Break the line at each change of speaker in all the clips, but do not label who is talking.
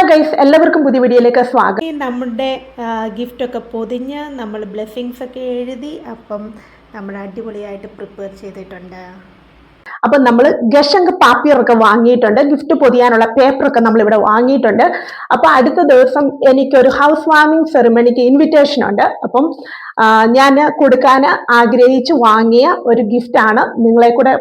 Guys, എല്ലാവർക്കും പുതിയ വീഡിയോയിലേക്ക് സ്വാഗതം.
നമ്മുടെ ഗിഫ്റ്റൊക്കെ പൊതിഞ്ഞ് നമ്മൾ ബ്ലെസ്സിങ്സ് ഒക്കെ എഴുതി അപ്പം നമ്മൾ അടിപൊളിയായിട്ട് പ്രിപ്പയർ ചെയ്തിട്ടുണ്ട്.
അപ്പം നമ്മൾ ഗഷങ്ക് പാപ്പിയറൊക്കെ വാങ്ങിയിട്ടുണ്ട്, ഗിഫ്റ്റ് പൊതിയാനുള്ള പേപ്പറൊക്കെ നമ്മൾ ഇവിടെ വാങ്ങിയിട്ടുണ്ട്. അപ്പൊ അടുത്ത ദിവസം എനിക്കൊരു ഹൗസ് വാമിംഗ് സെറിമണിക്ക് ഇൻവിറ്റേഷൻ ഉണ്ട്. അപ്പം ഞാൻ കൊടുക്കാൻ ആഗ്രഹിച്ച് വാങ്ങിയ ഒരു ഗിഫ്റ്റാണ്, നിങ്ങളെ കൂടെ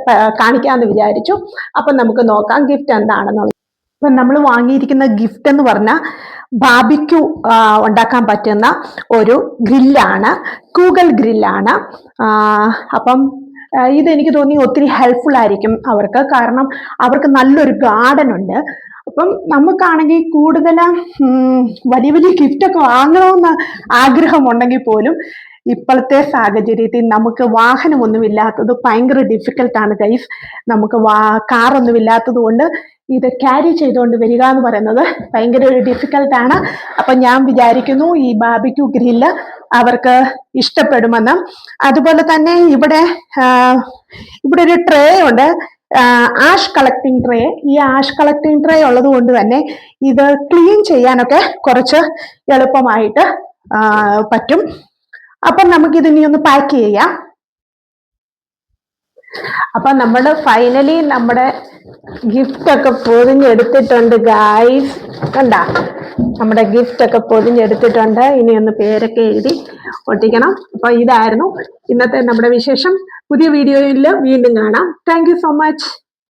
കാണിക്കാമെന്ന് വിചാരിച്ചു. അപ്പം നമുക്ക് നോക്കാം ഗിഫ്റ്റ് എന്താണെന്നുള്ളത്. അപ്പൊ നമ്മൾ വാങ്ങിയിരിക്കുന്ന ഗിഫ്റ്റ് എന്ന് പറഞ്ഞാൽ ബാർബിക്യൂ ഉണ്ടാക്കാൻ പറ്റുന്ന ഒരു ഗ്രില്ലാണ്, കൂഗൽ ഗ്രില്ലാണ്. അപ്പം ഇതെനിക്ക് തോന്നി ഒത്തിരി ഹെൽപ്ഫുൾ ആയിരിക്കും അവർക്ക്, കാരണം അവർക്ക് നല്ലൊരു ഗാർഡൻ ഉണ്ട്. അപ്പം നമുക്കാണെങ്കിൽ കൂടുതൽ വലിയ വലിയ ഗിഫ്റ്റൊക്കെ വാങ്ങണമെന്ന് ആഗ്രഹമുണ്ടെങ്കിൽ പോലും ഇപ്പോഴത്തെ സാഹചര്യത്തിൽ നമുക്ക് വാഹനമൊന്നും ഇല്ലാത്തത് ഭയങ്കര ഡിഫിക്കൽട്ടാണ് ഗൈസ്. നമുക്ക് കാറൊന്നും ഇല്ലാത്തത് കൊണ്ട് ഇത് ക്യാരി ചെയ്തുകൊണ്ട് വരിക എന്ന് പറയുന്നത് ഭയങ്കര ഒരു ഡിഫിക്കൽട്ടാണ്. അപ്പം ഞാൻ വിചാരിക്കുന്നു ഈ ബാർബിക്യൂ ഗ്രില്ല് അവർക്ക് ഇഷ്ടപ്പെടുമെന്ന്. അതുപോലെ തന്നെ ഇവിടെ ഒരു ട്രേ ഉണ്ട്, ആഷ് കളക്ടിങ് ട്രേ. ഈ ആഷ് കളക്ടിങ് ട്രേ ഉള്ളത് കൊണ്ട് തന്നെ ഇത് ക്ലീൻ ചെയ്യാനൊക്കെ കുറച്ച് എളുപ്പമായിട്ട് പറ്റും. അപ്പം നമുക്കിതിനി ഒന്ന് പാക്ക് ചെയ്യാം. അപ്പൊ നമ്മൾ ഫൈനലി നമ്മുടെ ഗിഫ്റ്റ് ഒക്കെ പൊതിഞ്ഞെടുത്തിട്ടുണ്ട് ഗായ്സ്. കണ്ട, നമ്മുടെ ഗിഫ്റ്റ് ഒക്കെ പൊതിഞ്ഞെടുത്തിട്ടുണ്ട്. ഇനി ഒന്ന് പേരൊക്കെ എഴുതി ഒട്ടിക്കണം. അപ്പൊ ഇതായിരുന്നു ഇന്നത്തെ നമ്മുടെ വിശേഷം. പുതിയ വീഡിയോയിൽ വീണ്ടും കാണാം. Thank you so much.